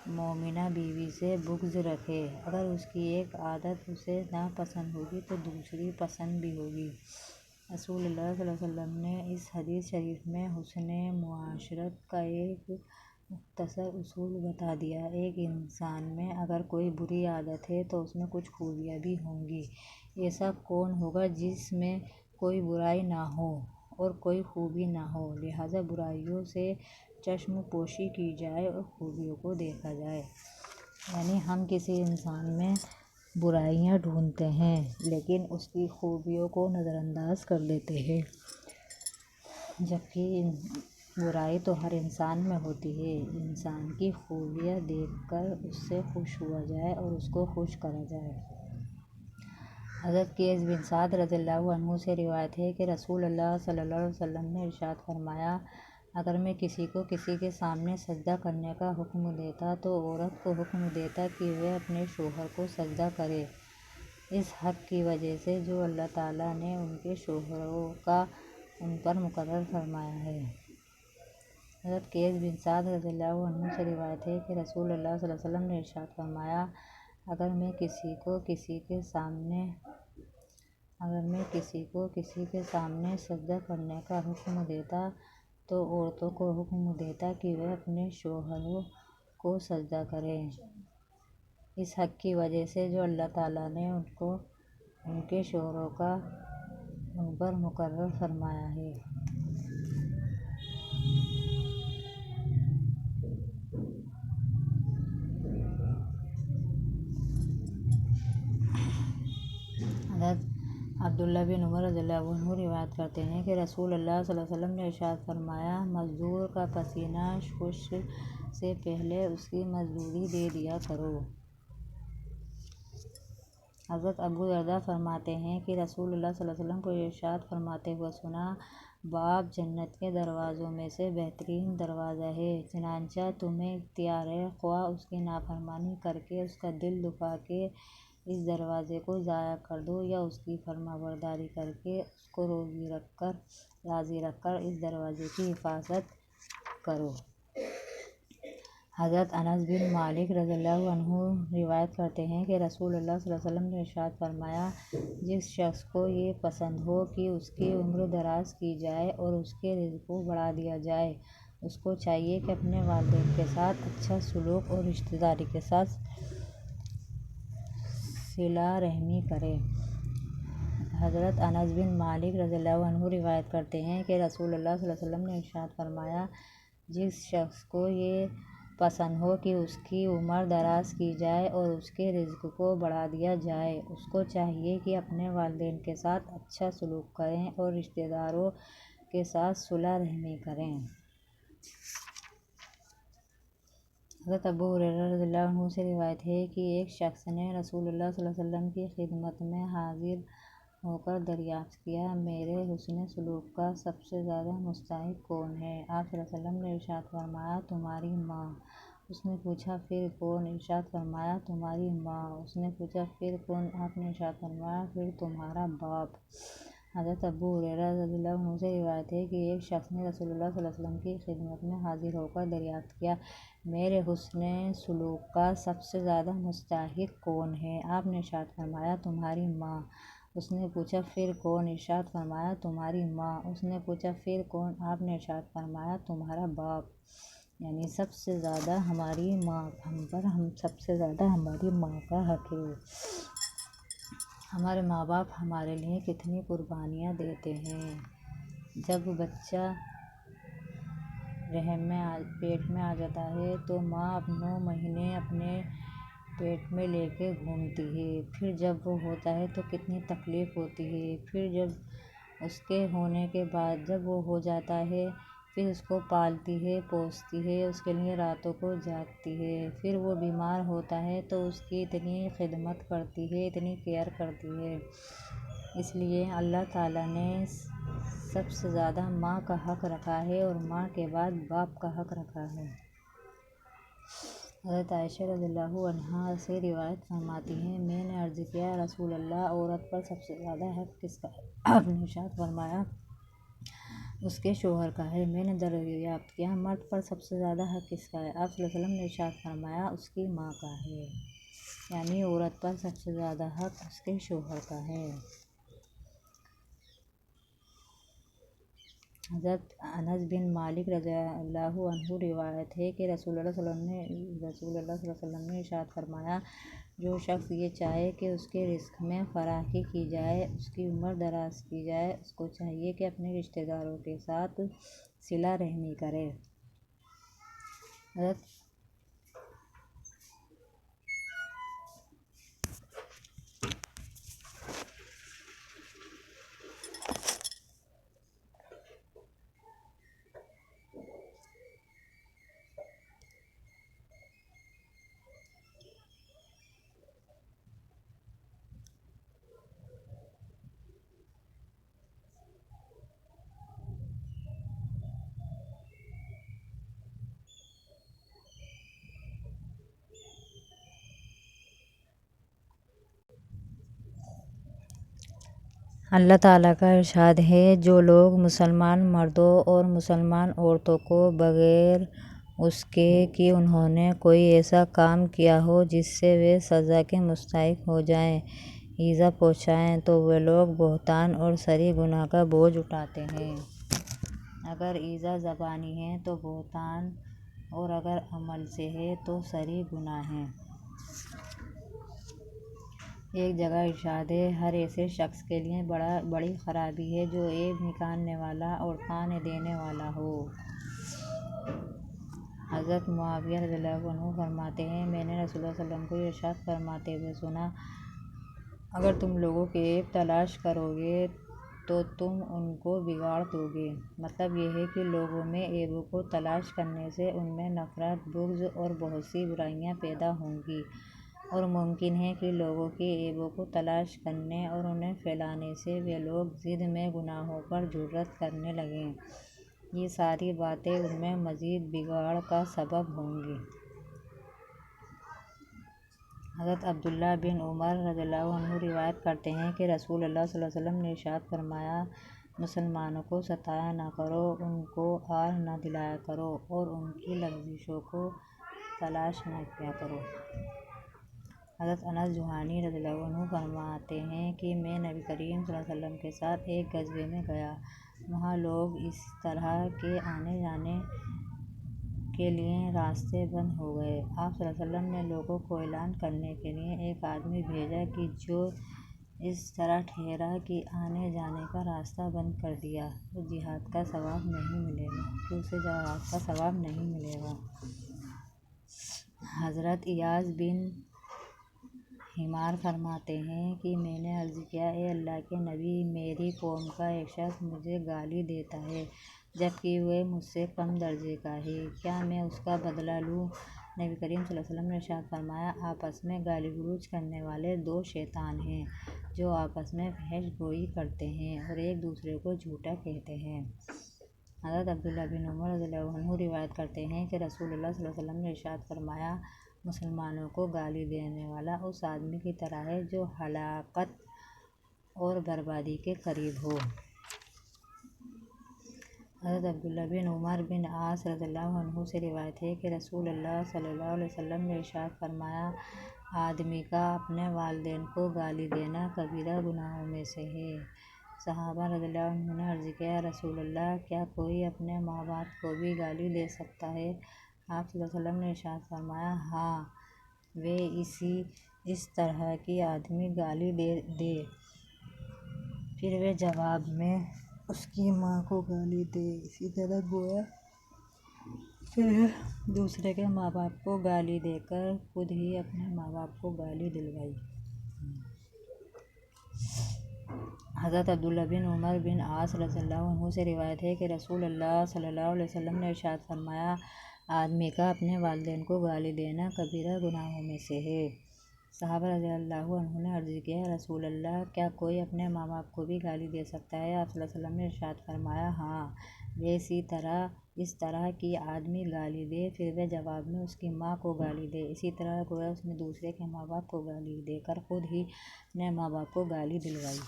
مومنہ بیوی سے بغض رکھے، اگر اس کی ایک عادت اسے ناپسند ہوگی تو دوسری پسند بھی ہوگی۔ رسول اللہ صلی اللہ علیہ وسلم نے اس حدیث شریف میں حسن معاشرت کا ایک مختصر اصول بتا دیا۔ ایک انسان میں اگر کوئی بری عادت ہے تو اس میں کچھ خوبیاں بھی ہوں گی۔ ایسا کون ہوگا جس میں کوئی برائی نہ ہو اور کوئی خوبی نہ ہو؟ لہٰذا برائیوں سے چشم پوشی کی جائے اور خوبیوں کو دیکھا جائے۔ یعنی ہم کسی انسان میں برائیاں ڈھونڈتے ہیں لیکن اس کی خوبیوں کو نظر انداز کر دیتے ہیں، جبکہ برائی تو ہر انسان میں ہوتی ہے۔ انسان کی خوبیاں دیکھ کر اس سے خوش ہوا جائے اور اس کو خوش کرا جائے۔ حضرت قیس بن سعد رضی اللہ عنہ سے روایت ہے کہ رسول اللہ صلی اللہ علیہ وسلم نے ارشاد فرمایا، اگر میں کسی کو کسی کے سامنے سجدہ کرنے کا حکم دیتا تو عورت کو حکم دیتا کہ وہ اپنے شوہر کو سجدہ کرے، اس حق کی وجہ سے جو اللہ تعالیٰ نے ان کے شوہروں کا ان پر مقرر فرمایا ہے۔ حضرت قیس بن سعد رضی اللہ عنہ سے روایت ہے کہ رسول اللہ صلی اللہ علیہ وسلم نے ارشاد فرمایا، اگر میں کسی کو کسی کے سامنے سجدہ کرنے کا حکم دیتا تو عورتوں کو حکم دیتا کہ وہ اپنے شوہروں کو سجدہ کریں، اس حق کی وجہ سے جو اللہ تعالیٰ نے ان کو ان کے شوہروں کا ان پر مقرر فرمایا ہے۔ حضرت عبداللہ بن عمر رضی اللہ عنہ روایت کرتے ہیں کہ رسول اللہ صلی اللہ علیہ وسلم نے ارشاد فرمایا، مزدور کا پسینہ خشک سے پہلے اس کی مزدوری دے دیا کرو۔ حضرت ابو درداء فرماتے ہیں کہ رسول اللہ صلی اللہ علیہ وسلم کو ارشاد فرماتے ہوئے سنا، باب جنت کے دروازوں میں سے بہترین دروازہ ہے، چنانچہ تمہیں اختیار ہے، خواہ اس کی نافرمانی کر کے اس کا دل دکھا کے اس دروازے کو ضائع کر دو یا اس کی فرما برداری کر کے اس کو راضی رکھ کر اس دروازے کی حفاظت کرو۔ حضرت انس بن مالک رضی اللہ عنہ روایت کرتے ہیں کہ رسول اللہ صلی اللہ علیہ وسلم نے ارشاد فرمایا، جس شخص کو یہ پسند ہو کہ اس کی عمر دراز کی جائے اور اس کے رزق کو بڑھا دیا جائے، اس کو چاہیے کہ اپنے والدین کے ساتھ اچھا سلوک اور رشتہ داری کے ساتھ صلہ رحمی کرے۔ حضرت انس بن مالک رضی اللہ عنہ روایت کرتے ہیں کہ رسول اللہ صلی اللہ علیہ وسلم نے ارشاد فرمایا، جس شخص کو یہ پسند ہو کہ اس کی عمر دراز کی جائے اور اس کے رزق کو بڑھا دیا جائے، اس کو چاہیے کہ اپنے والدین کے ساتھ اچھا سلوک کریں اور رشتہ داروں کے ساتھ صلہ رحمی کریں۔ حضرت ابو ہریرہ رضی اللہ عنہ سے روایت ہے کہ ایک شخص نے رسول اللہ صلی اللہ علیہ وسلم کی خدمت میں حاضر ہو کر دریافت کیا، میرے حسن سلوک کا سب سے زیادہ مستحق کون ہے؟ آپ صلی اللہ علیہ وسلم نے ارشاد فرمایا، تمہاری ماں۔ اس نے پوچھا، پھر کون؟ ارشاد فرمایا، تمہاری ماں۔ اس نے پوچھا، پھر کون؟ آپ نے ارشاد فرمایا، پھر تمہارا باپ۔ حضرت ابو ہریرہ رضی اللہ عنہ سے روایت ہے کہ ایک شخص نے رسول اللہ صلی اللہ علیہ وسلم کی خدمت میں حاضر ہو کر دریافت کیا، میرے حسن سلوک کا سب سے زیادہ مستحق کون ہے؟ آپ نے ارشاد فرمایا، تمہاری ماں۔ اس نے پوچھا، پھر کون؟ ارشاد فرمایا، تمہاری ماں۔ اس نے پوچھا، پھر کون؟ آپ نے ارشاد فرمایا، تمہارا باپ۔ یعنی سب سے زیادہ ہماری ماں سب سے زیادہ ہماری ماں کا حق ہے۔ ہمارے ماں باپ ہمارے لیے کتنی قربانیاں دیتے ہیں۔ جب بچہ رحم میں پیٹ میں آ جاتا ہے تو ماں 9 مہینے اپنے پیٹ میں لے کے گھومتی ہے، پھر جب وہ ہوتا ہے تو کتنی تکلیف ہوتی ہے، پھر جب اس کے ہونے کے بعد جب وہ ہو جاتا ہے پھر اس کو پالتی ہے، پوستی ہے، اس کے لیے راتوں کو جاگتی ہے، پھر وہ بیمار ہوتا ہے تو اس کی اتنی خدمت کرتی ہے، اتنی کیئر کرتی ہے۔ اس لیے اللہ تعالیٰ نے سب سے زیادہ ماں کا حق رکھا ہے اور ماں کے بعد باپ کا حق رکھا ہے۔ حضرت عائشہ رضی اللہ عنہا سے روایت فرماتی ہیں، میں نے عرض کیا، رسول اللہ، عورت پر سب سے زیادہ حق کس کا ہے؟ آپ نے ارشاد فرمایا، اس کے شوہر کا ہے۔ میں نے دریافت کیا، مرد پر سب سے زیادہ حق کس کا ہے؟ آپ صلی اللہ علیہ وسلم نے ارشاد فرمایا، اس کی ماں کا ہے۔ یعنی عورت پر سب سے زیادہ حق اس کے شوہر کا ہے۔ حضرت انس بن مالک رضی اللہ عنہ روایت ہے کہ رسول اللہ صلی اللہ علیہ وسلم نے ارشاد فرمایا، جو شخص یہ چاہے کہ اس کے رزق میں فراخی کی جائے، اس کی عمر دراز کی جائے، اس کو چاہیے کہ اپنے رشتہ داروں کے ساتھ صلہ رحمی کرے۔ حضرت اللہ تعالیٰ کا ارشاد ہے، جو لوگ مسلمان مردوں اور مسلمان عورتوں کو بغیر اس کے کہ انہوں نے کوئی ایسا کام کیا ہو جس سے وہ سزا کے مستحق ہو جائیں، ایذا پہنچائیں تو وہ لوگ بہتان اور صریح گناہ کا بوجھ اٹھاتے ہیں۔ اگر ایذا زبانی ہے تو بہتان، اور اگر عمل سے ہے تو صریح گناہ ہے۔ ایک جگہ ارشاد ہے، ہر ایسے شخص کے لیے بڑی خرابی ہے جو عیب نکالنے والا اور طعنے دینے والا ہو۔ حضرت معاویہ رضی اللہ عنہ فرماتے ہیں، میں نے رسول اللہ صلی اللہ علیہ وسلم کو ارشاد فرماتے ہوئے سنا، اگر تم لوگوں کے عیب تلاش کرو گے تو تم ان کو بگاڑ دو گے۔ مطلب یہ ہے کہ لوگوں میں عیبوں کو تلاش کرنے سے ان میں نفرت، بغض اور بہت سی برائیاں پیدا ہوں گی، اور ممکن ہے کہ لوگوں کے عیبوں کو تلاش کرنے اور انہیں پھیلانے سے وہ لوگ ضد میں گناہوں پر جرأت کرنے لگیں۔ یہ ساری باتیں ان میں مزید بگاڑ کا سبب ہوں گی۔ حضرت عبداللہ بن عمر رضی اللہ عنہ روایت کرتے ہیں کہ رسول اللہ صلی اللہ علیہ وسلم نے ارشاد فرمایا، مسلمانوں کو ستایا نہ کرو، ان کو آہ نہ دلایا کرو اور ان کی لغزشوں کو تلاش نہ کیا کرو۔ حضرت انس جوہانی رضی اللہ عنہ فرماتے ہیں کہ میں نبی کریم صلی اللہ علیہ وسلم کے ساتھ ایک غزوے میں گیا، وہاں لوگ اس طرح کے آنے جانے کے لیے راستے بند ہو گئے۔ آپ صلی اللہ علیہ وسلم نے لوگوں کو اعلان کرنے کے لیے ایک آدمی بھیجا کہ جو اس طرح ٹھہرا کہ آنے جانے کا راستہ بند کر دیا تو جہاد کا ثواب نہیں ملے گا حضرت ایاز بن حمار فرماتے ہیں کہ میں نے عرض کیا، اے اللہ کے نبی، میری قوم کا ایک شخص مجھے گالی دیتا ہے جبکہ وہ مجھ سے کم درجے کا ہے، کیا میں اس کا بدلہ لوں؟ نبی کریم صلی اللہ علیہ وسلم نے ارشاد فرمایا، آپس میں گالی گلوچ کرنے والے دو شیطان ہیں جو آپس میں فحش گوئی کرتے ہیں اور ایک دوسرے کو جھوٹا کہتے ہیں۔ حضرت عبداللہ بن عمر رضی اللہ عنہ روایت کرتے ہیں کہ رسول اللہ صلی اللہ علیہ وسلم نے ارشاد فرمایا، مسلمانوں کو گالی دینے والا اس آدمی کی طرح ہے جو ہلاکت اور بربادی کے قریب ہو۔ حضرت عبداللہ بن عمر بن عاص رضی اللہ عنہ سے روایت ہے کہ رسول اللہ صلی اللہ علیہ وسلم نے ارشاد فرمایا، آدمی کا اپنے والدین کو گالی دینا کبیرہ گناہوں میں سے ہے۔ صحابہ رضی اللہ عنہ نے عرض کیا، یا رسول اللہ، کیا کوئی اپنے ماں باپ کو بھی گالی دے سکتا ہے؟ آپ صلی اللہ علیہ وسلم نے ارشاد فرمایا، ہاں، وہ اس طرح کی آدمی گالی دے پھر وہ جواب میں اس کی ماں کو گالی دے، اسی طرح گویا پھر دوسرے کے ماں باپ کو گالی دے کر خود ہی اپنے ماں باپ کو گالی دلوائی۔ حضرت عبداللہ بن عمر بن عاص رضی اللہ عنہ سے روایت ہے کہ رسول اللہ صلی اللہ علیہ وسلم نے ارشاد فرمایا، آدمی کا اپنے والدین کو گالی دینا کبیرہ گناہوں میں سے ہے۔ صحابہ رضی اللہ عنہ نے عرض کیا، یا رسول اللہ، کیا کوئی اپنے ماں باپ کو بھی گالی دے سکتا ہے؟ آپ صلی اللہ علیہ وسلم نے ارشاد فرمایا، ہاں، وہ اس طرح کی آدمی گالی دے پھر وہ جواب میں اس کی ماں کو گالی دے، اسی طرح گویا اس نے دوسرے کے ماں باپ کو گالی دے کر خود ہی اپنے ماں باپ کو گالی دلوائی۔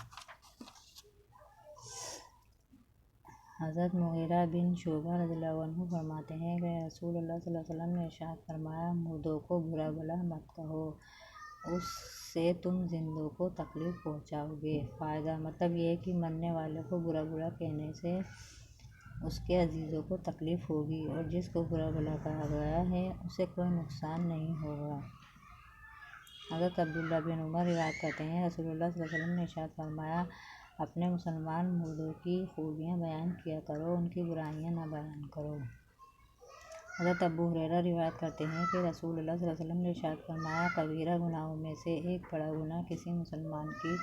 حضرت مغیرہ بن شعبہ رضی اللہ عنہ فرماتے ہیں کہ رسول اللہ صلی اللہ علیہ وسلم نے ارشاد فرمایا، مردوں کو برا بھلا مت کہو، اس سے تم زندوں کو تکلیف پہنچاؤ گے۔ فائدہ مطلب یہ ہے کہ مرنے والے کو برا بھلا کہنے سے اس کے عزیزوں کو تکلیف ہوگی اور جس کو برا بھلا کہا گیا ہے اسے کوئی نقصان نہیں ہوگا۔ حضرت عبداللہ بن عمر روایت کرتے ہیں، رسول اللہ صلی اللہ علیہ وسلم نے ارشاد فرمایا، اپنے مسلمان مردوں کی خوبیاں بیان کیا کرو، ان کی برائیاں نہ بیان کرو۔ حضرت ابو ہریرہ روایت کرتے ہیں کہ رسول اللہ صلی اللہ علیہ وسلم نے ارشاد فرمایا، کبیرہ گناہوں میں سے ایک بڑا گناہ کسی مسلمان کی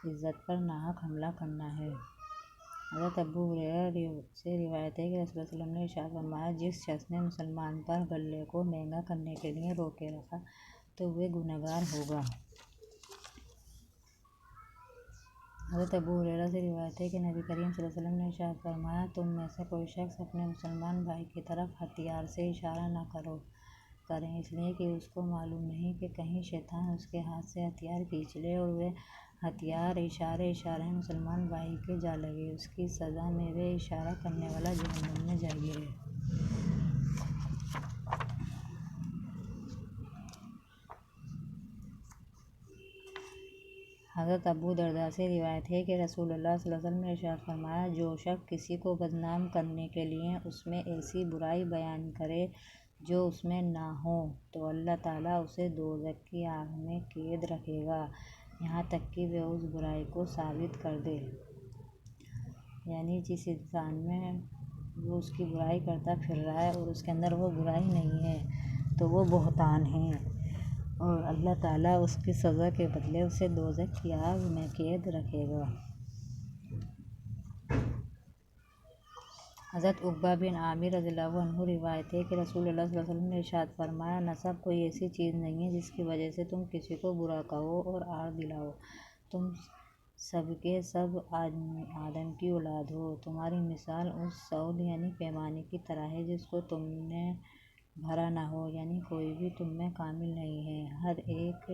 عزت پر ناحق حملہ کرنا ہے۔ حضرت ابو ہریرہ سے روایت ہے کہ رسول اللہ صلی اللہ علیہ وسلم نے ارشاد فرمایا، جس شخص نے مسلمان پر غلے کو مہنگا کرنے کے لیے روکے رکھا تو وہ گنہگار ہوگا۔ حضرت ابو ہریرہ سے روایت ہے کہ نبی کریم صلی اللہ علیہ وسلم نے ارشاد فرمایا، تم میں سے کوئی شخص اپنے مسلمان بھائی کی طرف ہتھیار سے اشارہ نہ کریں، اس لیے کہ اس کو معلوم نہیں کہ کہیں شیطان اس کے ہاتھ سے ہتھیار کھینچ لے اور وہ ہتھیار اشارے میں مسلمان بھائی کے جا لگے، اس کی سزا میں وہ اشارہ کرنے والا جہنم میں جا گرے۔ حضرت ابو درداء سے روایت ہے کہ رسول اللہ صلی اللہ علیہ وسلم نے ارشاد فرمایا، جو شخص کسی کو بدنام کرنے کے لیے اس میں ایسی برائی بیان کرے جو اس میں نہ ہو تو اللہ تعالیٰ اسے دوزخ کی آگ میں قید رکھے گا یہاں تک کہ وہ اس برائی کو ثابت کر دے۔ یعنی جس انسان میں وہ اس کی برائی کرتا پھر رہا ہے اور اس کے اندر وہ برائی نہیں ہے تو وہ بہتان ہے اور اللہ تعالیٰ اس کی سزا کے بدلے اسے دوزخ کی آگ میں قید رکھے گا۔ حضرت عقبہ بن عامر رضی اللہ عنہ روایت ہے کہ رسول اللہ صلی اللہ علیہ وسلم نے ارشاد فرمایا، نسب کوئی ایسی چیز نہیں ہے جس کی وجہ سے تم کسی کو برا کہو اور آر دلاؤ، تم سب کے سب آدم کی اولاد ہو، تمہاری مثال اس سعود یعنی پیمانے کی طرح ہے جس کو تم نے بھرا نہ ہو، یعنی کوئی بھی تم میں کامل نہیں ہے، ہر ایک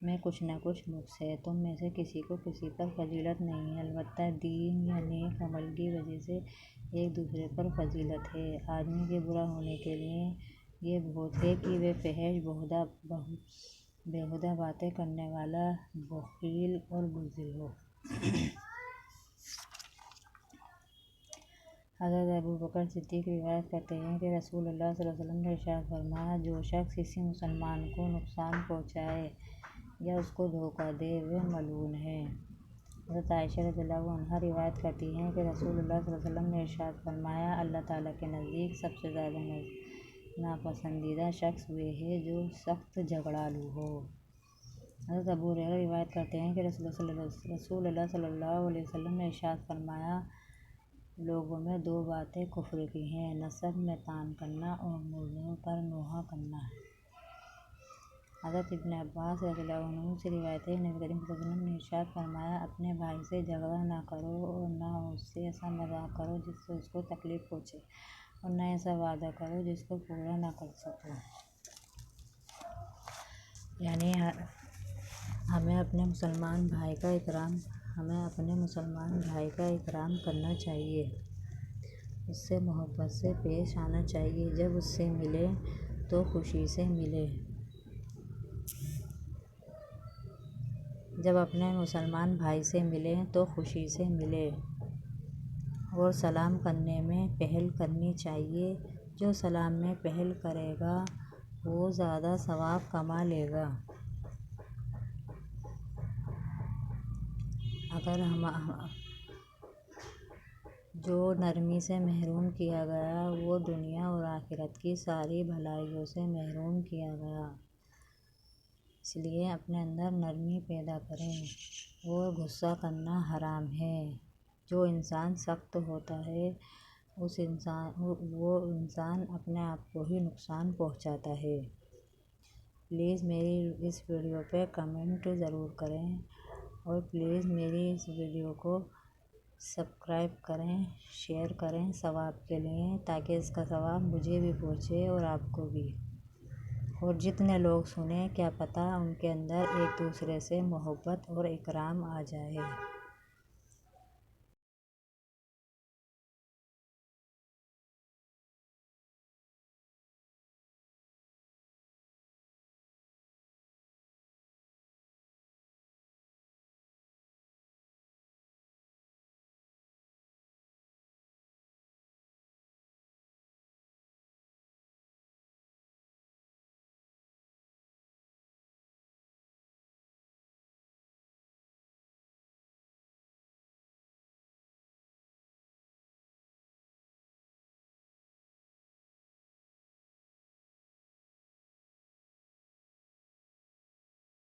میں کچھ نہ کچھ نقص ہے، تم میں سے کسی کو کسی پر فضیلت نہیں ہے، البتہ دین یا نیک عمل کی وجہ سے ایک دوسرے پر فضیلت ہے۔ آدمی کے برا ہونے کے لیے یہ بہت ہے کہ وہ فحش بیہودہ باتیں کرنے والا، بخیل اور بزدل ہو۔ حضرت ابوبکر صدیق روایت کرتے ہیں کہ رسول اللہ صلی اللہ علیہ وسلم نے ارشاد فرمایا، جو شخص کسی مسلمان کو نقصان پہنچائے یا اس کو دھوکہ دے وہ ملعون ہے۔ حضرت عائشہ رضی اللہ عنہا روایت کرتی ہیں کہ رسول اللہ صلی اللہ علیہ وسلم نے ارشاد فرمایا، اللہ تعالیٰ کے نزدیک سب سے زیادہ ناپسندیدہ شخص وہ ہے جو سخت جھگڑالو ہو۔ حضرت ابو ہریرہ روایت کرتے ہیں کہ رسول اللہ صلی اللہ علیہ وسلم نے ارشاد فرمایا، لوگوں میں دو باتیں کفر کی ہیں، نسب میں طعن کرنا اور مردوں پر نوحہ کرنا۔ حضرت ابن عباس رضی اللہ عنہ سے روایت ہے، نبی کریم صلی اللہ علیہ وسلم نے ارشاد فرمایا، اپنے بھائی سے جھگڑا نہ کرو اور نہ اس سے ایسا مذاق کرو جس سے اس کو تکلیف پہنچے اور نہ ایسا وعدہ کرو جس کو پورا نہ کر سکو۔ یعنی ہمیں اپنے مسلمان بھائی کا اکرام کرنا چاہیے، اس سے محبت سے پیش آنا چاہیے، جب اس سے ملے تو خوشی سے ملے۔ جب اپنے مسلمان بھائی سے ملیں تو خوشی سے ملے اور سلام کرنے میں پہل کرنی چاہیے۔ جو سلام میں پہل کرے گا وہ زیادہ ثواب کما لے گا۔ جو نرمی سے محروم کیا گیا وہ دنیا اور آخرت کی ساری بھلائیوں سے محروم کیا گیا۔ اس لیے اپنے اندر نرمی پیدا کریں اور غصہ کرنا حرام ہے۔ جو انسان سخت ہوتا ہے وہ انسان اپنے آپ کو ہی نقصان پہنچاتا ہے۔ پلیز میری اس ویڈیو پہ کمنٹ ضرور کریں اور پلیز میری اس ویڈیو کو سبسکرائب کریں، شیئر کریں ثواب کے لیے، تاکہ اس کا ثواب مجھے بھی پہنچے اور آپ کو بھی، اور جتنے لوگ سنیں کیا پتہ ان کے اندر ایک دوسرے سے محبت اور اکرام آ جائے۔